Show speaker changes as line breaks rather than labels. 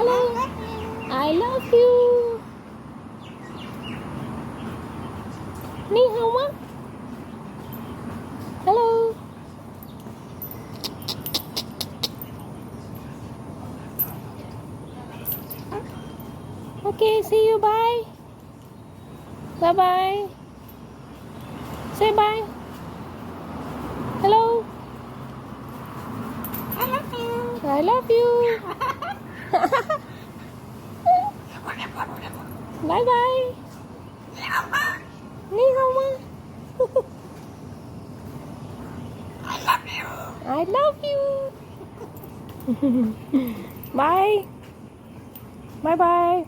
Hello. I love you. Ni hao má. Hello. Okay, see you. Bye. Bye bye. Say bye. Hello.
I love you.
I love you. Bye bye. Ni hao má.
I love you.
I love you. Bye. Bye bye.